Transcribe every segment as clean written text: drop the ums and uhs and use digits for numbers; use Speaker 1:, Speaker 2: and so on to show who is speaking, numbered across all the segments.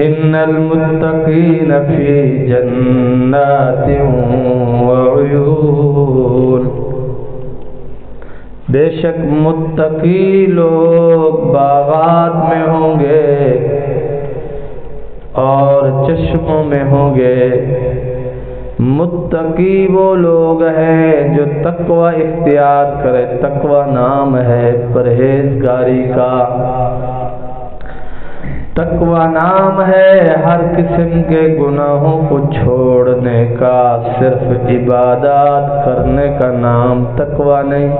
Speaker 1: ان المتقین فی جنات وعیون، بے شک متقی لوگ باغات میں ہوں گے اور چشموں میں ہوں گے۔ متقی وہ لوگ ہیں جو تقوی اختیار کرے، تقوی نام ہے پرہیزگاری کا، تقوی نام ہے ہر قسم کے گناہوں کو چھوڑنے کا، صرف عبادات کرنے کا نام تقوی نہیں۔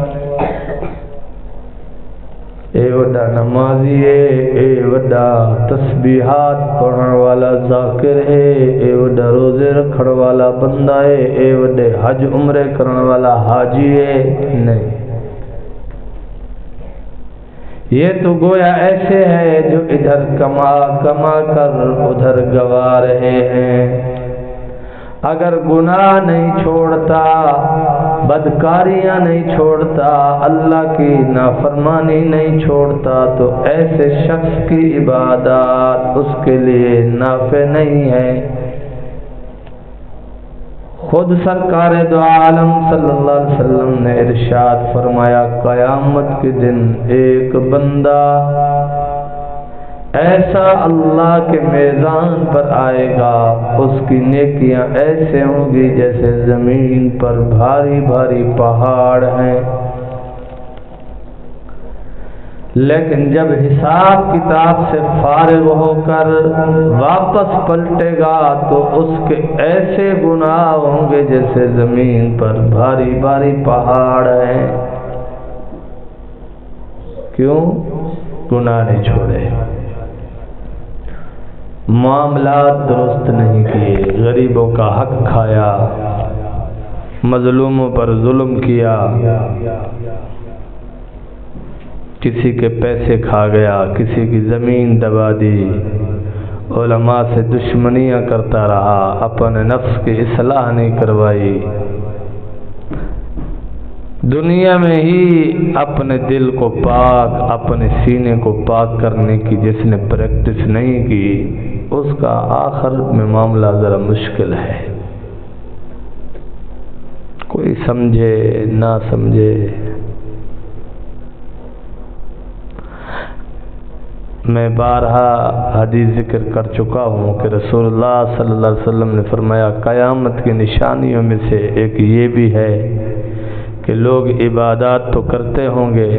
Speaker 1: اے وڈا نمازی ہے، اے وڈا تسبیحات پڑھن والا ذاکر ہے، اے وڈا روزے رکھن والا بندہ ہے، اے وڈے حج عمرے کرن والا حاجی ہے، نہیں۔ یہ تو گویا ایسے ہے جو ادھر کما کر ادھر گوا رہے ہیں۔ اگر گناہ نہیں چھوڑتا، بدکاریاں نہیں چھوڑتا، اللہ کی نافرمانی نہیں چھوڑتا، تو ایسے شخص کی عبادات اس کے لیے نافع نہیں ہے۔ خود سرکار دو عالم صلی اللہ علیہ وسلم نے ارشاد فرمایا، قیامت کے دن ایک بندہ ایسا اللہ کے میزان پر آئے گا، اس کی نیکیاں ایسے ہوں گی جیسے زمین پر بھاری بھاری پہاڑ ہیں، لیکن جب حساب کتاب سے فارغ ہو کر واپس پلٹے گا تو اس کے ایسے گناہ ہوں گے جیسے زمین پر بھاری بھاری پہاڑ ہیں۔ کیوں؟ گناہ نہیں چھوڑے، معاملات درست نہیں کیے، غریبوں کا حق کھایا، مظلوموں پر ظلم کیا، کسی کے پیسے کھا گیا، کسی کی زمین دبا دی، علماء سے دشمنیاں کرتا رہا، اپنے نفس کی اصلاح نہیں کروائی، دنیا میں ہی اپنے دل کو پاک، اپنے سینے کو پاک کرنے کی جس نے پریکٹس نہیں کی، اس کا آخر میں معاملہ ذرا مشکل ہے۔ کوئی سمجھے نہ سمجھے، میں بارہا حدیث ذکر کر چکا ہوں کہ رسول اللہ صلی اللہ علیہ وسلم نے فرمایا، قیامت کی نشانیوں میں سے ایک یہ بھی ہے کہ لوگ عبادات تو کرتے ہوں گے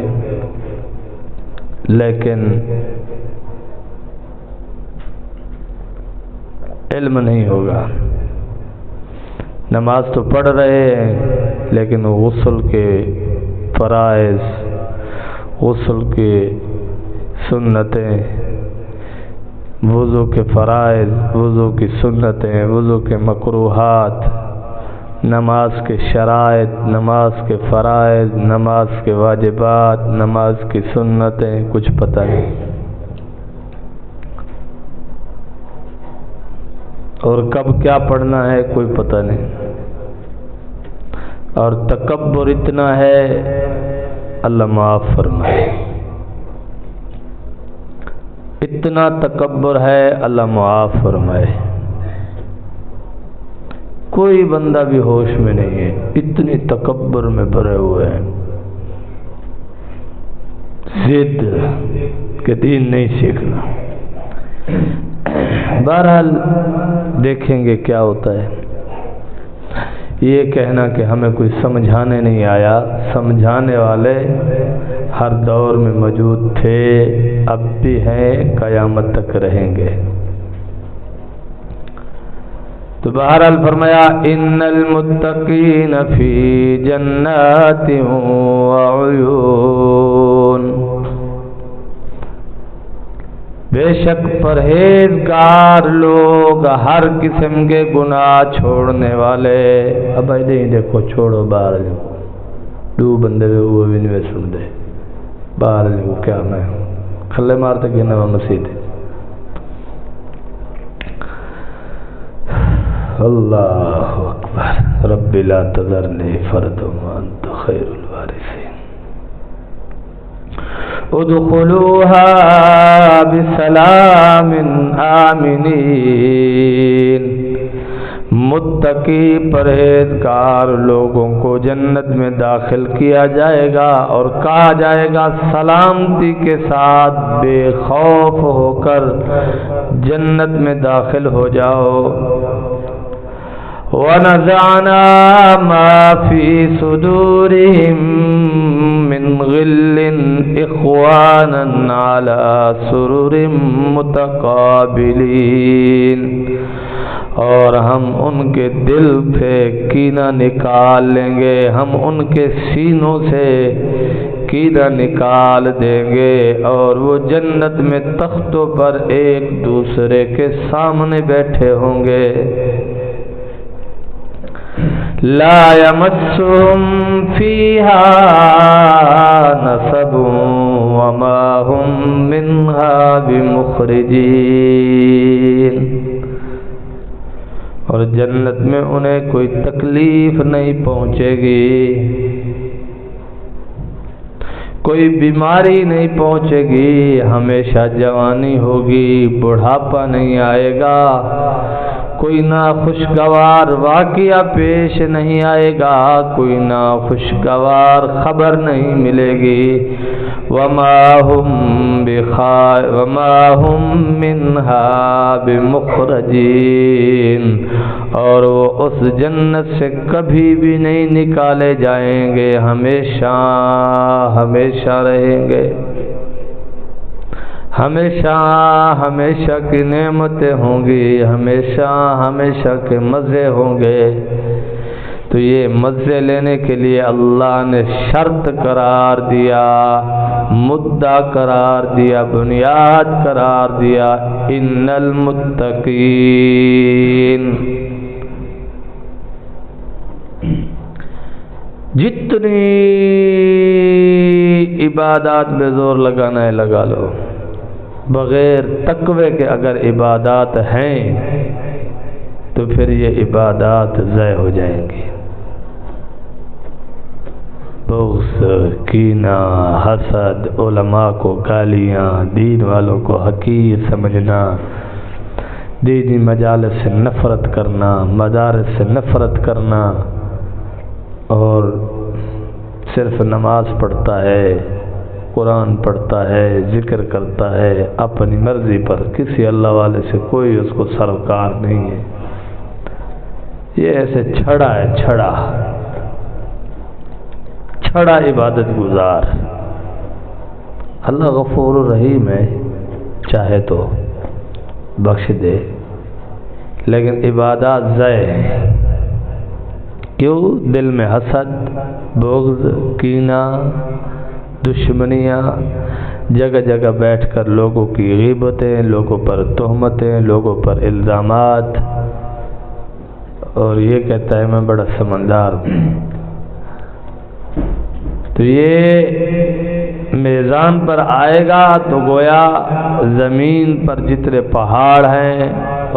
Speaker 1: لیکن علم نہیں ہوگا، نماز تو پڑھ رہے ہیں لیکن غسل کے فرائض، غسل کے سنتیں، وضو کے فرائض، وضو کی سنتیں، وضو کے مکروہات، نماز کے شرائط، نماز کے فرائض، نماز کے واجبات، نماز کی سنتیں، کچھ پتہ نہیں، اور کب کیا پڑھنا ہے کوئی پتہ نہیں، اور تکبر اتنا ہے، اللہ معاف فرمائے، اتنا تکبر ہے، اللہ معاف فرمائے، کوئی بندہ بھی ہوش میں نہیں ہے، اتنی تکبر میں بھرے ہوئے ہیں، ضد کہ دین نہیں سیکھنا۔ بہرحال دیکھیں گے کیا ہوتا ہے۔ یہ کہنا کہ ہمیں کوئی سمجھانے نہیں آیا، سمجھانے والے ہر دور میں موجود تھے، اب بھی ہیں، قیامت تک رہیں گے۔ تو بہرحال فرمایا، ان المتقین فی جنات وعیون، بے شک پرہیزگار لوگ، ہر قسم کے گناہ چھوڑنے والے۔ اب نہیں دیکھو، چھوڑو باہر دو بندے وہ بھی نہیں سن دے، باہر کیا میں کھلے مارتے کہ نہ مسیح اللہ اکبر، رب لا تذرنی فردا وانت خیر الوارثین۔ ادخلوها بسلام آمنین، متقی پرہیزگار لوگوں کو جنت میں داخل کیا جائے گا اور کہا جائے گا سلامتی کے ساتھ بے خوف ہو کر جنت میں داخل ہو جاؤ۔ وَنَزَعْنَا مَا فِي صُدُورِهِم مِّن غِلٍّ إِخْوَانًا عَلَى سُرُرٍ مُتَقَابِلِينَ، اور ہم ان کے دل سے کینہ نکال لیں گے، ہم ان کے سینوں سے کینہ نکال دیں گے، اور وہ جنت میں تختوں پر ایک دوسرے کے سامنے بیٹھے ہوں گے۔ لا يمسهم فيها نصب وما هم منها بمخرجين، اور جنت میں انہیں کوئی تکلیف نہیں پہنچے گی، کوئی بیماری نہیں پہنچے گی، ہمیشہ جوانی ہوگی، بڑھاپا نہیں آئے گا، کوئی ناخوشگوار واقعہ پیش نہیں آئے گا، کوئی ناخوشگوار خبر نہیں ملے گی۔ وما هم منها بمخرجین، اور وہ اس جنت سے کبھی بھی نہیں نکالے جائیں گے، ہمیشہ ہمیشہ رہیں گے، ہمیشہ ہمیشہ کی نعمتیں ہوں گی، ہمیشہ ہمیشہ کے مزے ہوں گے۔ تو یہ مزے لینے کے لیے اللہ نے شرط قرار دیا، مدعا قرار دیا، بنیاد قرار دیا، ان المتقین۔ جتنی عبادات پہ زور لگانا ہے لگا لو، بغیر تقوی کے اگر عبادات ہیں تو پھر یہ عبادات ضائع ہو جائیں گی۔ بغض، کینہ، حسد، علماء کو گالیاں، دین والوں کو حقیر سمجھنا، دینی مجالس سے نفرت کرنا، مدارس سے نفرت کرنا، اور صرف نماز پڑھتا ہے، قرآن پڑھتا ہے، ذکر کرتا ہے اپنی مرضی پر، کسی اللہ والے سے کوئی اس کو سروکار نہیں ہے، یہ ایسے چھڑا ہے، چھڑا عبادت گزار۔ اللہ غفور الرحیم ہے، چاہے تو بخش دے، لیکن عبادات ضائع ہیں۔ کیوں؟ دل میں حسد، بغض، کینہ، دشمنیاں، جگہ جگہ بیٹھ کر لوگوں کی غیبتیں، لوگوں پر تہمتیں، لوگوں پر الزامات، اور یہ کہتا ہے میں بڑا سمجھدار ہوں۔ تو یہ میزان پر آئے گا تو گویا زمین پر جتنے پہاڑ ہیں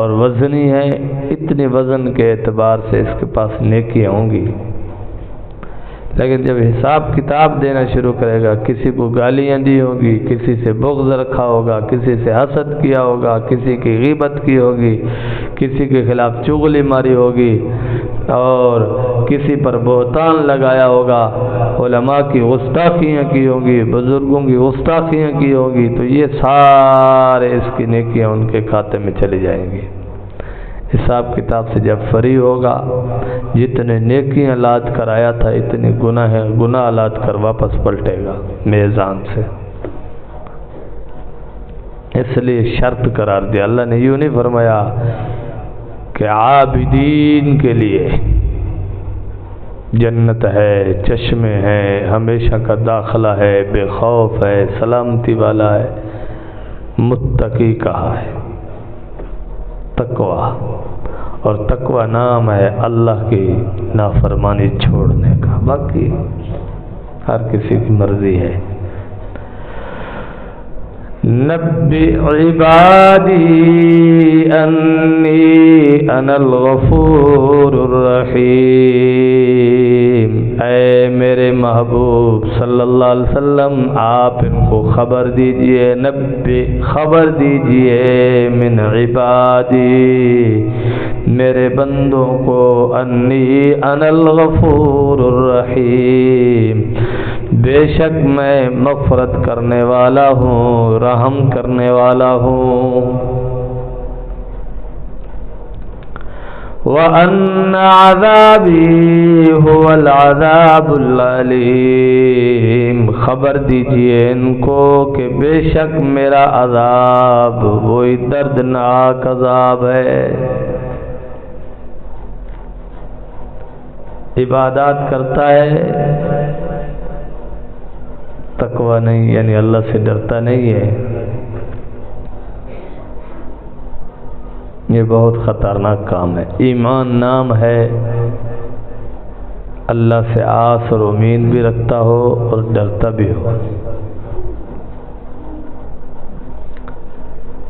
Speaker 1: اور وزنی ہیں، اتنے وزن کے اعتبار سے اس کے پاس نیکیاں ہوں گی، لیکن جب حساب کتاب دینا شروع کرے گا، کسی کو گالیاں دی ہوگی، کسی سے بغض رکھا ہوگا، کسی سے حسد کیا ہوگا، کسی کی غیبت کی ہوگی، کسی کے خلاف چغلی ماری ہوگی، اور کسی پر بہتان لگایا ہوگا، علماء کی گستاخیاں کی ہوگی، بزرگوں کی گستاخیاں کی ہوگی، تو یہ سارے اس کی نیکیاں ان کے کھاتے میں چلی جائیں گی۔ حساب کتاب سے جب فری ہوگا، جتنے نیکیاں لاد کر آیا تھا اتنے گناہ لاد کر واپس پلٹے گا میزان سے۔ اس لیے شرط قرار دیا، اللہ نے یوں نہیں فرمایا کہ عابدین کے لیے جنت ہے، چشمے ہیں، ہمیشہ کا داخلہ ہے، بے خوف ہے، سلامتی والا ہے۔ متقی کہا ہے، تقوی، اور تقوی نام ہے اللہ کی نافرمانی چھوڑنے کا، باقی ہر کسی کی مرضی ہے۔ نبئ عبادی انی انا الغفور الرحیم، اے میرے محبوب صلی اللہ علیہ وسلم آپ ان کو خبر دیجئے، نبی خبر دیجئے من عبادی میرے بندوں کو، انی انا الغفور الرحیم بے شک میں مغفرت کرنے والا ہوں، رحم کرنے والا ہوں۔ وَأَنَّ عَذَابِي هُوَ الْعَذَابُ الْعَلِيمُ خبر دیجئے ان کو کہ بے شک میرا عذاب وہی دردناک عذاب ہے۔ عبادات کرتا ہے، تقوی نہیں، یعنی اللہ سے ڈرتا نہیں ہے، یہ بہت خطرناک کام ہے۔ ایمان نام ہے، اللہ سے آس اور امید بھی رکھتا ہو اور ڈرتا بھی ہو۔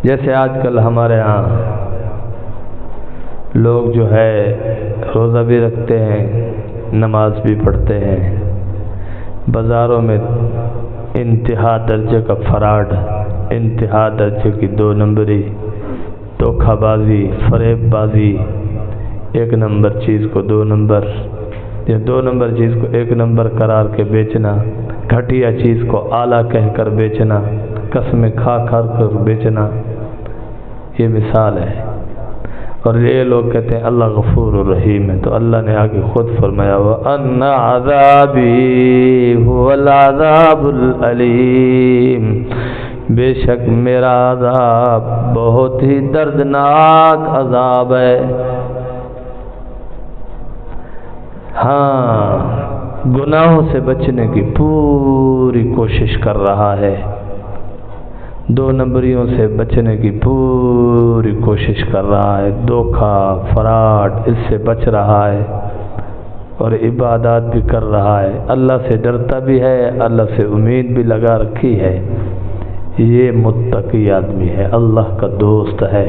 Speaker 1: جیسے آج کل ہمارے ہاں لوگ جو ہے روزہ بھی رکھتے ہیں، نماز بھی پڑھتے ہیں، بازاروں میں انتہا درجے کا فراڈ، انتہا درجے کی 2 نمبری، دھوکہ بازی، فریب بازی، 1 نمبر چیز کو 2 نمبر یا 2 نمبر چیز کو 1 نمبر قرار کے بیچنا، گھٹیا چیز کو اعلیٰ کہہ کر بیچنا، قسمیں کھا کر بیچنا، یہ مثال ہے۔ اور یہ لوگ کہتے ہیں اللہ غفور الرحیم ہے، تو اللہ نے آگے خود فرمایا وَأَنَّ عَذَابِي هُوَ الْعَذَابُ الْعَلِيمُ بے شک میرا عذاب بہت ہی دردناک عذاب ہے۔ ہاں، گناہوں سے بچنے کی پوری کوشش کر رہا ہے، 2 نمبریوں سے بچنے کی پوری کوشش کر رہا ہے، دھوکہ فراڈ اس سے بچ رہا ہے اور عبادات بھی کر رہا ہے، اللہ سے ڈرتا بھی ہے، اللہ سے امید بھی لگا رکھی ہے۔ یہ متقی آدمی ہے، اللہ کا دوست ہے،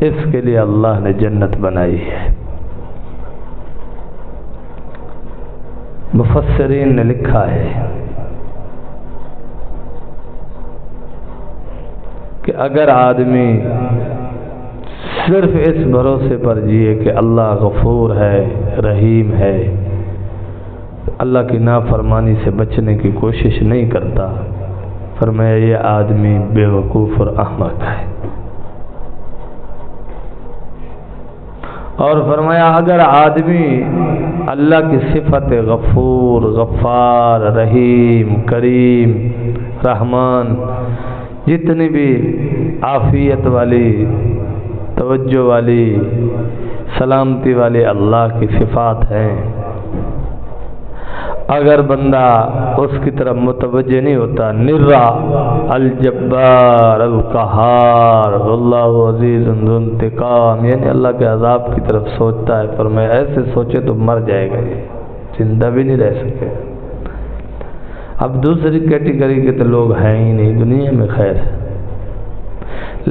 Speaker 1: اس کے لیے اللہ نے جنت بنائی ہے۔ مفسرین نے لکھا ہے کہ اگر آدمی صرف اس بھروسے پر جیے کہ اللہ غفور ہے، رحیم ہے، اللہ کی نافرمانی سے بچنے کی کوشش نہیں کرتا، فرمایا یہ آدمی بے وقوف اور احمق ہے۔ اور فرمایا اگر آدمی اللہ کی صفت غفور، غفار، رحیم، کریم، رحمان، جتنی بھی عافیت والی، توجہ والی، سلامتی والی اللہ کی صفات ہیں، اگر بندہ اس کی طرف متوجہ نہیں ہوتا، نرا الجبار القہار واللہ عزیز ذو انتقام، یعنی اللہ کے عذاب کی طرف سوچتا ہے، پر میں ایسے سوچے تو مر جائے گا، یہ زندہ بھی نہیں رہ سکے۔ اب دوسری کیٹیگری کے تو لوگ ہیں ہی نہیں دنیا میں، خیر،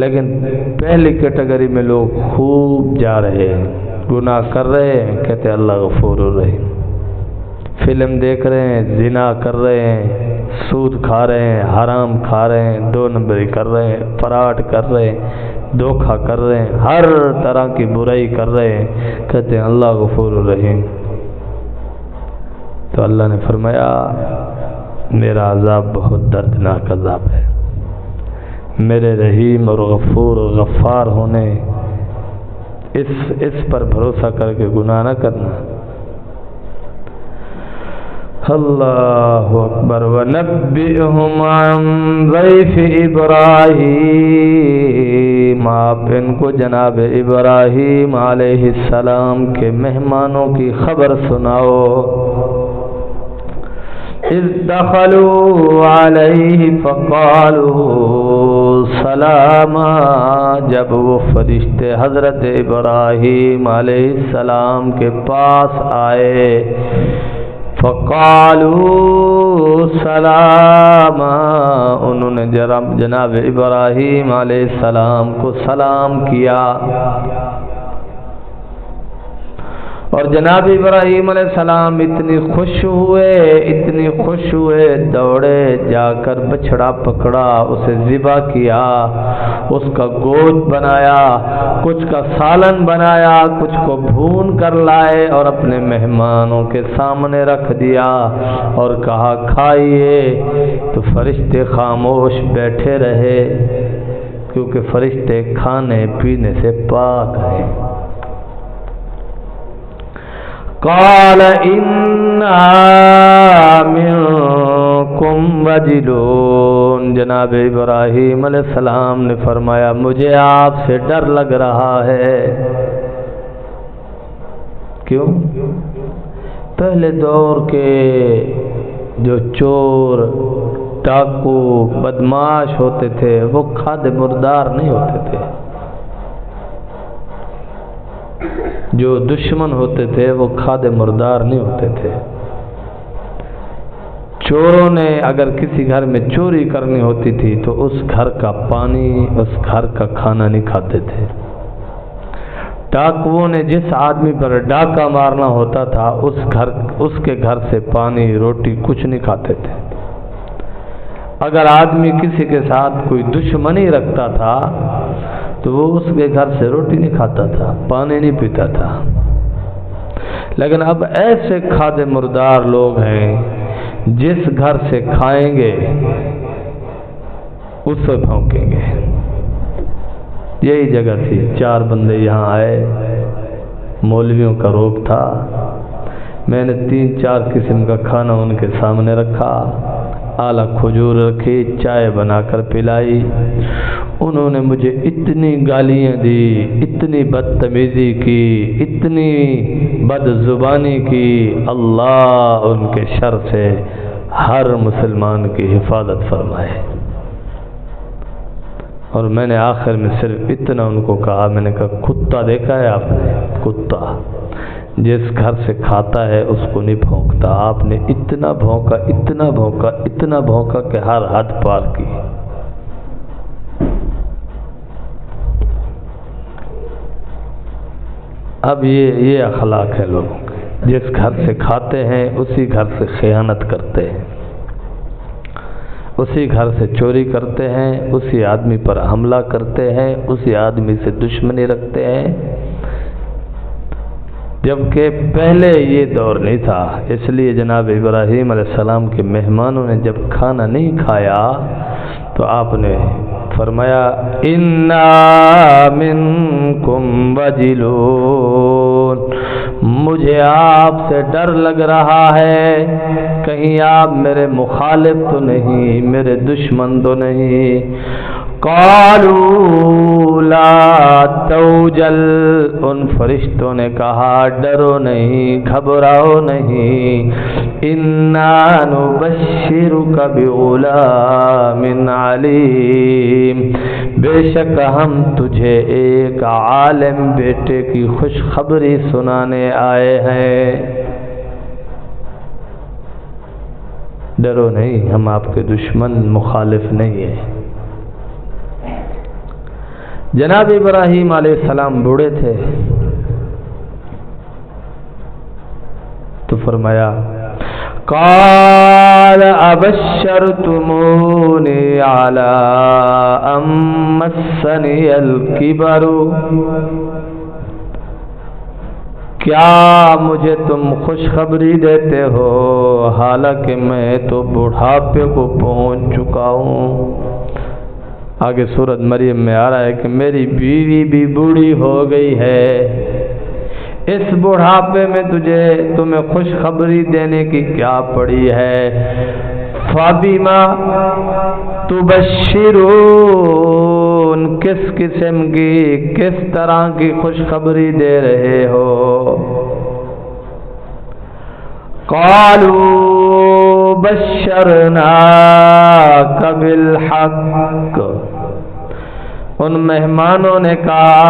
Speaker 1: لیکن پہلی کیٹیگری میں لوگ خوب جا رہے ہیں، گناہ کر رہے ہیں، کہتے ہیں اللہ غفور الرحیم، فلم دیکھ رہے ہیں، زنا کر رہے ہیں، سود کھا رہے ہیں، حرام کھا رہے ہیں، 2 نمبری کر رہے ہیں، فراڈ کر رہے ہیں، دھوکہ کر رہے ہیں، ہر طرح کی برائی کر رہے ہیں، کہتے ہیں اللہ غفور الرحیم۔ تو اللہ نے فرمایا میرا عذاب بہت دردناک عذاب ہے، میرے رحیم اور غفور اور غفار ہونے اس پر بھروسہ کر کے گناہ نہ کرنا۔ اللہ اکبر۔ وَنَبِّئْهُمْ عَنْ ضَيْفِ إِبْرَاهِيمَ، آپ ان کو جناب ابراہیم علیہ السلام کے مہمانوں کی خبر سناؤ۔ اِذْ دَخَلُوا عَلَيْهِ فَقَالُوا سَلَامًا، جب وہ فرشتے حضرت ابراہیم علیہ السلام کے پاس آئے، فَقَالُوا سَلَامًا، انہوں نے جناب ابراہیم علیہ السلام کو سلام کیا۔ اور جناب ابراہیم علیہ السلام اتنی خوش ہوئے دوڑے جا کر بچڑا پکڑا، اسے ذبح کیا، اس کا گوشت بنایا، کچھ کا سالن بنایا، کچھ کو بھون کر لائے اور اپنے مہمانوں کے سامنے رکھ دیا اور کہا کھائیے۔ تو فرشتے خاموش بیٹھے رہے، کیونکہ فرشتے کھانے پینے سے پاک ہیں۔ قال انا منکم وجلون، جناب ابراہیم علیہ السلام نے فرمایا مجھے آپ سے ڈر لگ رہا ہے۔ کیوں؟ پہلے دور کے جو چور، ڈاکو، بدماش ہوتے تھے وہ کھاد مردار نہیں ہوتے تھے، جو دشمن ہوتے تھے وہ کھاد مردار نہیں ہوتے تھے۔ چوروں نے اگر کسی گھر میں چوری کرنی ہوتی تھی تو اس گھر کا پانی، اس گھر کا کھانا نہیں کھاتے تھے۔ ڈاکوؤں نے جس آدمی پر ڈاکہ مارنا ہوتا تھا اس کے گھر سے پانی، روٹی کچھ نہیں کھاتے تھے۔ اگر آدمی کسی کے ساتھ کوئی دشمنی رکھتا تھا تو وہ اس کے گھر سے روٹی نہیں کھاتا تھا، پانی نہیں پیتا تھا۔ لیکن اب ایسے کھادے مردار لوگ ہیں، جس گھر سے کھائیں گے اس سے بھونکیں گے۔ یہی جگہ تھی، 4 بندے یہاں آئے، مولویوں کا روب تھا، میں نے 3-4 قسم کا کھانا ان کے سامنے رکھا، اعلیٰ کھجور رکھی، چائے بنا کر پلائی۔ انہوں نے مجھے اتنی گالیاں دی، اتنی بدتمیزی کی، اتنی بد زبانی کی، اللہ ان کے شر سے ہر مسلمان کی حفاظت فرمائے۔ اور میں نے آخر میں صرف اتنا ان کو کہا، میں نے کہا کتا دیکھا ہے آپ نے؟ کتا جس گھر سے کھاتا ہے اس کو نہیں بھونکتا۔ آپ نے اتنا بھونکا، اتنا بھونکا، اتنا بھونکا کہ ہر حد پار کی۔ اب یہ اخلاق ہے لوگوں کے، جس گھر سے کھاتے ہیں اسی گھر سے خیانت کرتے ہیں، اسی گھر سے چوری کرتے ہیں، اسی آدمی پر حملہ کرتے ہیں، اسی آدمی سے دشمنی رکھتے ہیں۔ جبکہ پہلے یہ دور نہیں تھا، اس لیے جناب ابراہیم علیہ السلام کے مہمانوں نے جب کھانا نہیں کھایا تو آپ نے فرمایا انا منکم وجلون، مجھے آپ سے ڈر لگ رہا ہے، کہیں آپ میرے مخالف تو نہیں، میرے دشمن تو نہیں۔ قالوا لا توجل، ان فرشتوں نے کہا ڈرو نہیں، گھبراؤ نہیں، انا نبشرک بغلام علیم، بے شک ہم تجھے ایک عالم بیٹے کی خوشخبری سنانے آئے ہیں۔ ڈرو نہیں، ہم آپ کے دشمن مخالف نہیں ہیں۔ جناب ابراہیم علیہ السلام بوڑھے تھے تو فرمایا قال ابشرتمونی علی ان مسنی الکبر، کیا مجھے تم خوشخبری دیتے ہو حالانکہ میں تو بڑھاپے کو پہنچ چکا ہوں۔ آگے سورۃ مریم میں آ رہا ہے کہ میری بیوی بھی بوڑھی ہو گئی ہے، اس بڑھاپے میں تمہیں خوشخبری دینے کی کیا پڑی ہے؟ فَبِمَا تُبَشِّرُونَ، کس قسم کی، کس طرح کی خوشخبری دے رہے ہو؟ قالوا بشرناک بالحق، ان مہمانوں نے کہا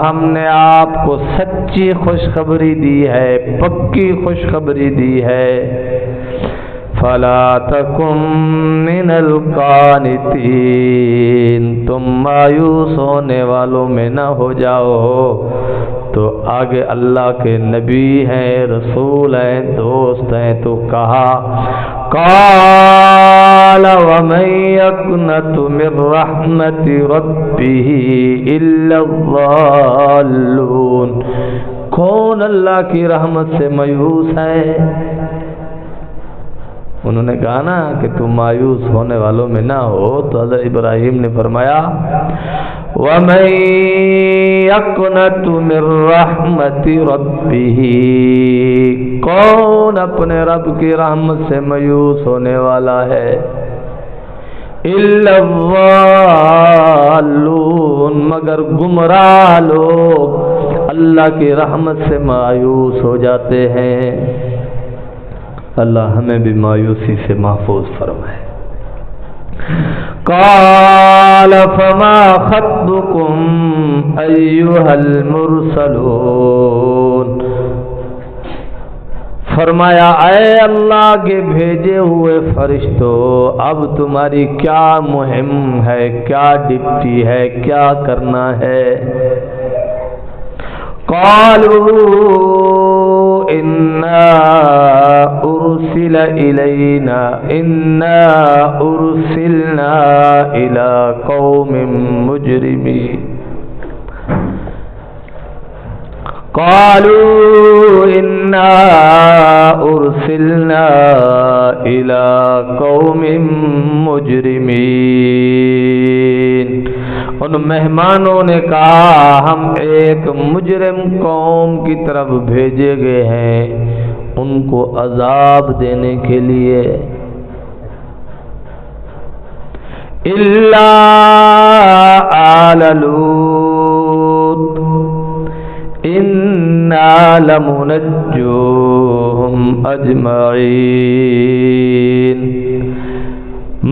Speaker 1: ہم نے آپ کو سچی خوشخبری دی ہے، پکی خوشخبری دی ہے۔ فلا تکن من القانتین، تم مایوس ہونے والوں میں نہ ہو جاؤ، تو آگے اللہ کے نبی ہیں، رسول ہیں، دوست ہیں، تو کہا قال ومن يقنط من رحمت ربه الا الضالون، کون اللہ کی رحمت سے مایوس ہے؟ انہوں نے کہا نا کہ تم مایوس ہونے والوں میں نہ ہو، تو حضرت ابراہیم نے فرمایا وَمَن يَقْنَطُ مِن رَحْمَتِ رَبِّهِ، کون اپنے رب کی رحمت سے مایوس ہونے والا ہے؟ إِلَّا الضَّالُّونَ، مگر گمراہ لوگ اللہ کی رحمت سے مایوس ہو جاتے ہیں۔ اللہ ہمیں بھی مایوسی سے محفوظ فرمائے۔ قال فما خطبكم أيها المرسلون، فرمایا اے اللہ کے بھیجے ہوئے فرشتوں، اب تمہاری کیا مہم ہے، کیا ڈپٹی ہے، کیا کرنا ہے؟ قالوا إنا أرسلنا إلى قوم مجرمين، قالوا إنا أرسلنا إلى قوم مجرمين، ان مہمانوں نے کہا ہم ایک مجرم قوم کی طرف بھیجے گئے ہیں ان کو عذاب دینے کے لیے۔ الا آل لوط انا لمنجوہم اجمعین،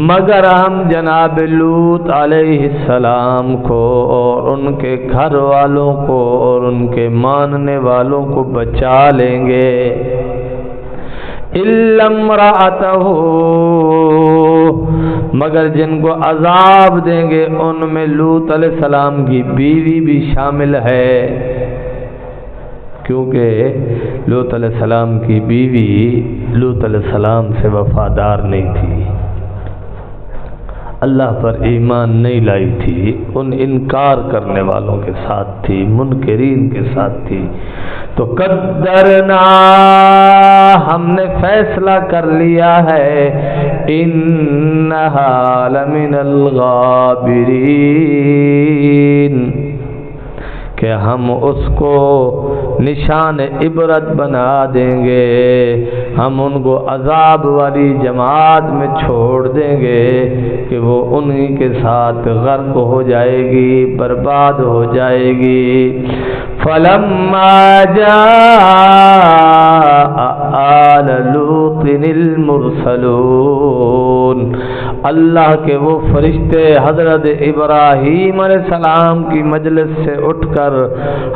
Speaker 1: مگر ہم جناب لوط علیہ السلام کو اور ان کے گھر والوں کو اور ان کے ماننے والوں کو بچا لیں گے۔ الا امرأتہ، مگر جن کو عذاب دیں گے ان میں لوط علیہ السلام کی بیوی بھی شامل ہے، کیونکہ لوط علیہ السلام کی بیوی لوط علیہ السلام سے وفادار نہیں تھی، اللہ پر ایمان نہیں لائی تھی، ان انکار کرنے والوں کے ساتھ تھی، منکرین کے ساتھ تھی۔ تو قدرنا، ہم نے فیصلہ کر لیا ہے، انہا لمن الغابرین، کہ ہم اس کو نشان عبرت بنا دیں گے، ہم ان کو عذاب والی جماعت میں چھوڑ دیں گے کہ وہ انہی کے ساتھ غرق ہو جائے گی، برباد ہو جائے گی۔ فلما جاء آل لوط المرسلون، اللہ کے وہ فرشتے حضرت ابراہیم علیہ السلام کی مجلس سے اٹھ کر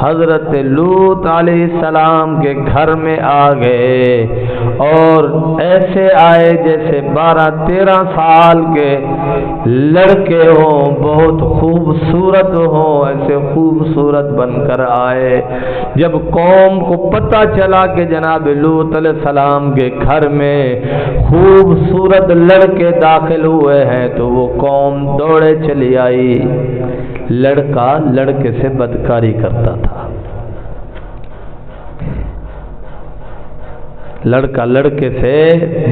Speaker 1: حضرت لوط علیہ السلام کے گھر میں آ گئے، اور ایسے آئے جیسے 12-13 سال کے لڑکے ہوں، بہت خوبصورت ہوں، ایسے خوبصورت بن کر آئے۔ جب قوم کو پتہ چلا کہ جناب لوط علیہ السلام کے گھر میں خوبصورت لڑکے داخل ہوئے ہیں تو وہ قوم دوڑے چلی آئی۔ لڑکا لڑکے سے بدکاری کرتا تھا، لڑکا لڑکے سے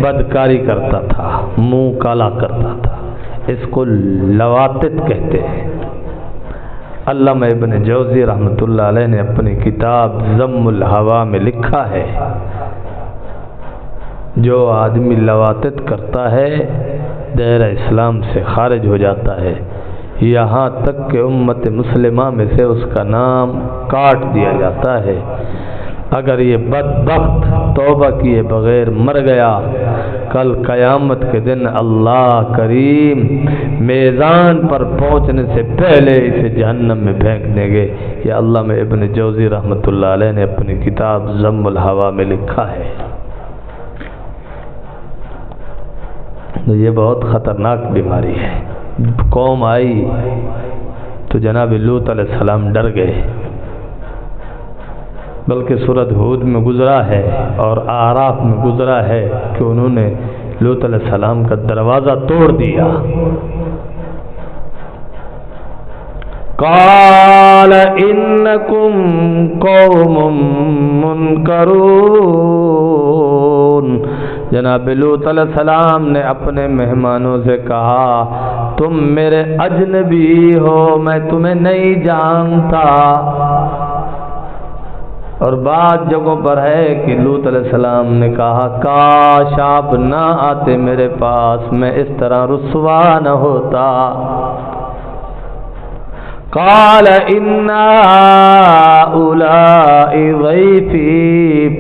Speaker 1: بدکاری کرتا تھا، منہ کالا کرتا تھا، اس کو لواطت کہتے ہیں۔ علامہ ابن جوزی رحمۃ اللہ علیہ نے اپنی کتاب ذم الہوا میں لکھا ہے، جو آدمی لواطت کرتا ہے دائرہ اسلام سے خارج ہو جاتا ہے، یہاں تک کہ امت مسلمہ میں سے اس کا نام کاٹ دیا جاتا ہے۔ اگر یہ بدبخت توبہ کیے بغیر مر گیا، کل قیامت کے دن اللہ کریم میزان پر پہنچنے سے پہلے اسے جہنم میں پھینک دیں گے۔ یہ علامہ ابن جوزی رحمۃ اللہ علیہ نے اپنی کتاب ذم الہوا میں لکھا ہے۔ تو یہ بہت خطرناک بیماری ہے۔ قوم آئی تو جناب لوط علیہ السلام ڈر گئے، بلکہ سورۃ ہود میں گزرا ہے اور اعراف میں گزرا ہے کہ انہوں نے لوط علیہ السلام کا دروازہ توڑ دیا. قال انکم قوم منکرون. جناب لوط علیہ السلام نے اپنے مہمانوں سے کہا تم میرے اجنبی ہو، میں تمہیں نہیں جانتا. اور بعض جگہوں پر ہے کہ لوط علیہ السلام نے کہا کاش آپ نہ آتے میرے پاس، میں اس طرح رسوا نہ ہوتا. قال ان هؤلاء ضيفي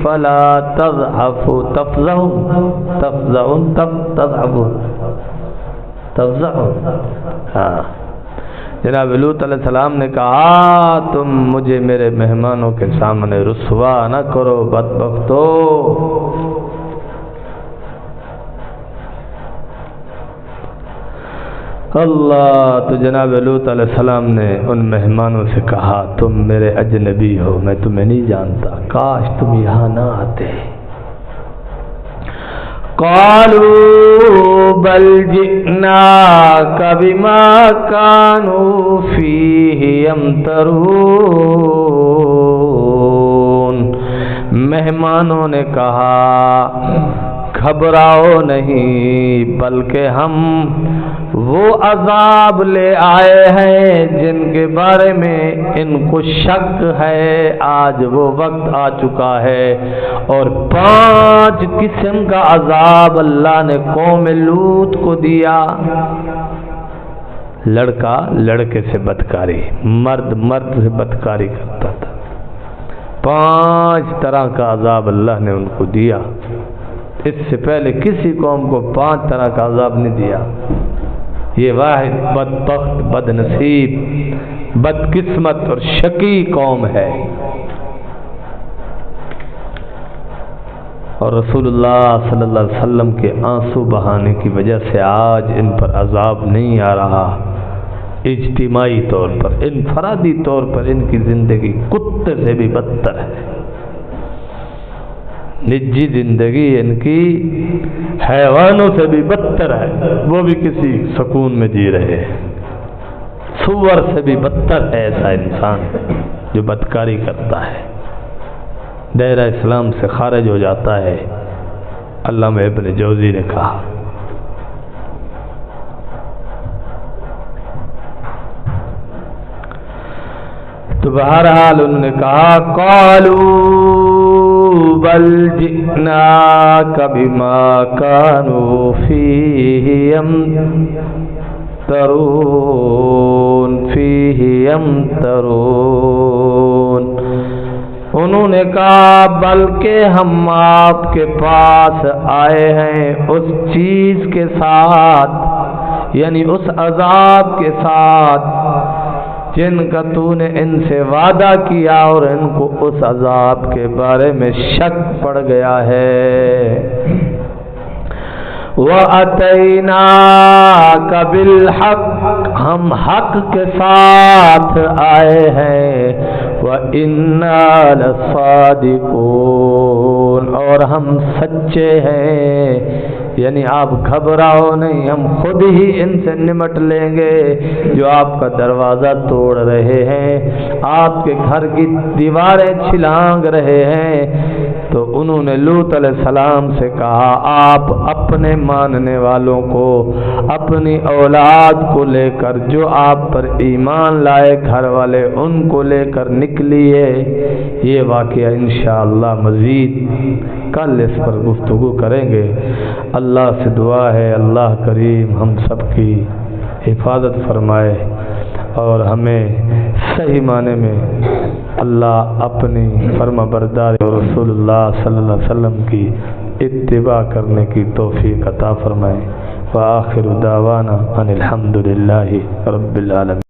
Speaker 1: فلا تضحكوا تفضحوا. ہاں، جناب لوط علیہ السلام نے کہا تم مجھے میرے مہمانوں کے سامنے رسوا نہ کرو بدبختو. اللہ. تو جناب لوط علیہ السلام نے ان مہمانوں سے کہا تم میرے اجنبی ہو، میں تمہیں نہیں جانتا، کاش تم یہاں نہ آتے. قالوا بل جئناك بما كانوا فيه يمترون. مہمانوں نے کہا گھبراؤ نہیں، بلکہ ہم وہ عذاب لے آئے ہیں جن کے بارے میں ان کو شک ہے. آج وہ وقت آ چکا ہے اور 5 قسم کا عذاب اللہ نے قوم لوط کو دیا. لڑکا لڑکے سے بدکاری، مرد مرد سے بدکاری کرتا تھا. 5 طرح کا عذاب اللہ نے ان کو دیا. اس سے پہلے کسی قوم کو 5 طرح کا عذاب نہیں دیا. یہ واحد بدبخت، بد نصیب، بدقسمت اور شقی قوم ہے. اور رسول اللہ صلی اللہ علیہ وسلم کے آنسو بہانے کی وجہ سے آج ان پر عذاب نہیں آ رہا. اجتماعی طور پر، انفرادی طور پر ان کی زندگی کتے سے بھی بدتر ہے. نجی زندگی ان کی حیوانوں سے بھی بدتر ہے. وہ بھی کسی سکون میں جی رہے ہیں. سور سے بھی بدتر ہے ایسا انسان جو بدکاری کرتا ہے، دائرہ اسلام سے خارج ہو جاتا ہے. علامہ ابن جوزی نے کہا تو بہرحال انہوں نے کہا قالوا بل جئناك بما كانوا فيه يمترون. انہوں نے کہا بلکہ ہم آپ کے پاس آئے ہیں اس چیز کے ساتھ، یعنی اس عذاب کے ساتھ جن کا تو نے ان سے وعدہ کیا اور ان کو اس عذاب کے بارے میں شک پڑ گیا ہے. وَأَتَيْنَاكَ بِالْحَقِّ، ہم حق کے ساتھ آئے ہیں. وَإِنَّا لَصَادِقُونَ، اور ہم سچے ہیں. یعنی آپ گھبراؤ نہیں، ہم خود ہی ان سے نمٹ لیں گے جو آپ کا دروازہ توڑ رہے ہیں، آپ کے گھر کی دیواریں چھلانگ رہے ہیں. تو انہوں نے لوط علیہ السلام سے کہا آپ اپنے ماننے والوں کو، اپنی اولاد کو لے کر، جو آپ پر ایمان لائے گھر والے، ان کو لے کر نکلیے. یہ واقعہ انشاءاللہ مزید کل اس پر گفتگو کریں گے. اللہ سے دعا ہے اللہ کریم ہم سب کی حفاظت فرمائے اور ہمیں صحیح معنی میں اللہ اپنی فرما برداری اور رسول اللہ صلی اللہ علیہ وسلم کی اتباع کرنے کی توفیق عطا فرمائے. وآخر دعوانا ان الحمد للہ رب العالمین.